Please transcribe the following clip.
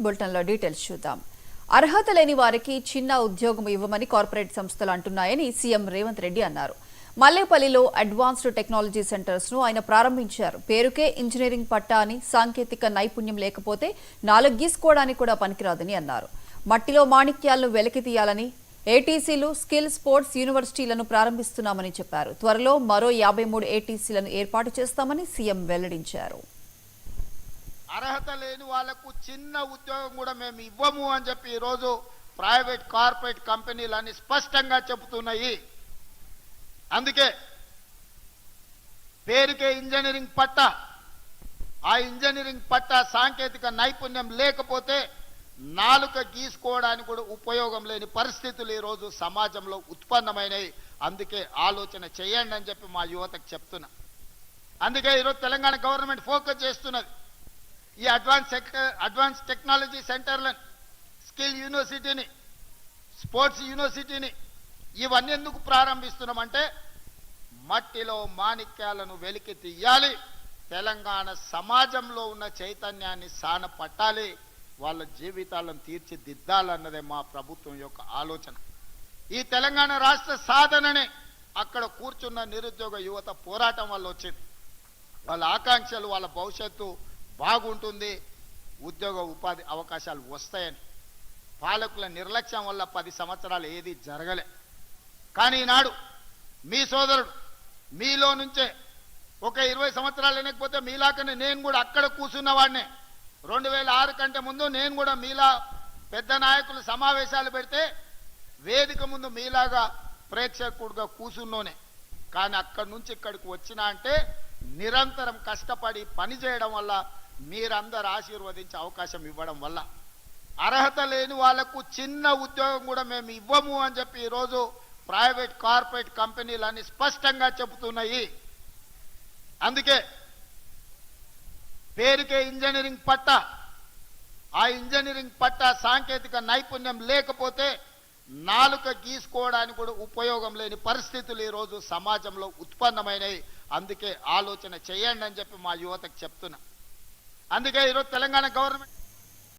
బులెటిన్లో డీటెయిల్స్ చూద్దాం. అర్హత లేని వారికి చిన్న ఉద్యోగం ఇవ్వమని కార్పొరేట్ సంస్థలు అంటున్నాయని సీఎం రేవంత్ రెడ్డి అన్నారు. మల్లేపల్లిలో అడ్వాన్స్డ్ టెక్నాలజీ సెంటర్స్ ను ఆయన ప్రారంభించారు. పేరుకే ఇంజనీరింగ్ పట్టా అని సాంకేతిక నైపుణ్యం లేకపోతే 4 గీసుకోవడానికి కూడా పనికిరాదని అన్నారు. మట్టిలో మాణిక్యాలను వెలికి తీయాలని ఏటీసీలు, స్కిల్ స్పోర్ట్స్ యూనివర్సిటీలను ప్రారంభిస్తున్నామని చెప్పారు. త్వరలో మరో 53 ఏటీసీలను ఏర్పాటు చేస్తామని సీఎం వెల్లడించారు. అర్హత లేని వాళ్లకు చిన్న ఉద్యోగం కూడా మేము ఇవ్వము అని చెప్పి ఈరోజు ప్రైవేట్ కార్పొరేట్ కంపెనీలన్నీ స్పష్టంగా చెబుతున్నాయి. అందుకే పేరుకే ఇంజనీరింగ్ పట్టా, ఆ ఇంజనీరింగ్ పట్టా సాంకేతిక నైపుణ్యం లేకపోతే 4 గీసుకోవడానికి కూడా ఉపయోగం లేని పరిస్థితులు ఈరోజు సమాజంలో ఉత్పన్నమైనవి. అందుకే ఆలోచన చేయండి అని చెప్పి మా యువతకు చెప్తున్నా. అందుకే ఈరోజు తెలంగాణ గవర్నమెంట్ ఫోకస్ చేస్తున్నది. ఈ అడ్వాన్స్ టెక్నాలజీ సెంటర్లను, స్కిల్ యూనివర్సిటీని, స్పోర్ట్స్ యూనివర్సిటీని ఇవన్నీ ఎందుకు ప్రారంభిస్తున్నామంటే మట్టిలో మాణిక్యాలను వెలికి తీయాలి, తెలంగాణ సమాజంలో ఉన్న చైతన్యాన్ని సాన పట్టాలి, వాళ్ళ జీవితాలను తీర్చిదిద్దాలన్నదే మా ప్రభుత్వం యొక్క ఆలోచన. ఈ తెలంగాణ రాష్ట్ర సాధననే అక్కడ కూర్చున్న నిరుద్యోగ యువత పోరాటం వల్ల వచ్చింది. వాళ్ళ ఆకాంక్షలు, వాళ్ళ భవిష్యత్తు బాగుంటుంది, ఉద్యోగ ఉపాధి అవకాశాలు వస్తాయని. పాలకుల నిర్లక్ష్యం వల్ల 10 సంవత్సరాలు ఏది జరగలే. కానీ ఈనాడు మీ సోదరుడు మీలో నుంచే ఒక 20 సంవత్సరాలు లేకపోతే మీలాకనే నేను కూడా అక్కడ కూర్చున్నవాడినే. 2006 కంటే ముందు నేను కూడా మీలా పెద్ద నాయకులు సమావేశాలు పెడితే వేదిక ముందు మీలాగా ప్రేక్షకుడుగా కూర్చున్నోనే. కానీ అక్కడి నుంచి ఇక్కడికి వచ్చినా అంటే నిరంతరం కష్టపడి పని చేయడం వల్ల, మీరందరూ ఆశీర్వదించే అవకాశం ఇవ్వడం వల్ల. అర్హత లేని వాళ్లకు చిన్న ఉద్యోగం కూడా మేము ఇవ్వము అని చెప్పి ఈరోజు ప్రైవేట్ కార్పొరేట్ కంపెనీలన్నీ స్పష్టంగా చెబుతున్నాయి. అందుకే పేరుకే ఇంజనీరింగ్ పట్టా, ఆ ఇంజనీరింగ్ పట్టా సాంకేతిక నైపుణ్యం లేకపోతే 4 గీసుకోవడానికి కూడా ఉపయోగం లేని పరిస్థితులు ఈరోజు సమాజంలో ఉత్పన్నమైనవి. అందుకే ఆలోచన చేయండి అని చెప్పి మా యువతకు చెప్తున్నా. అందుకే ఈరోజు తెలంగాణ గవర్నమెంట్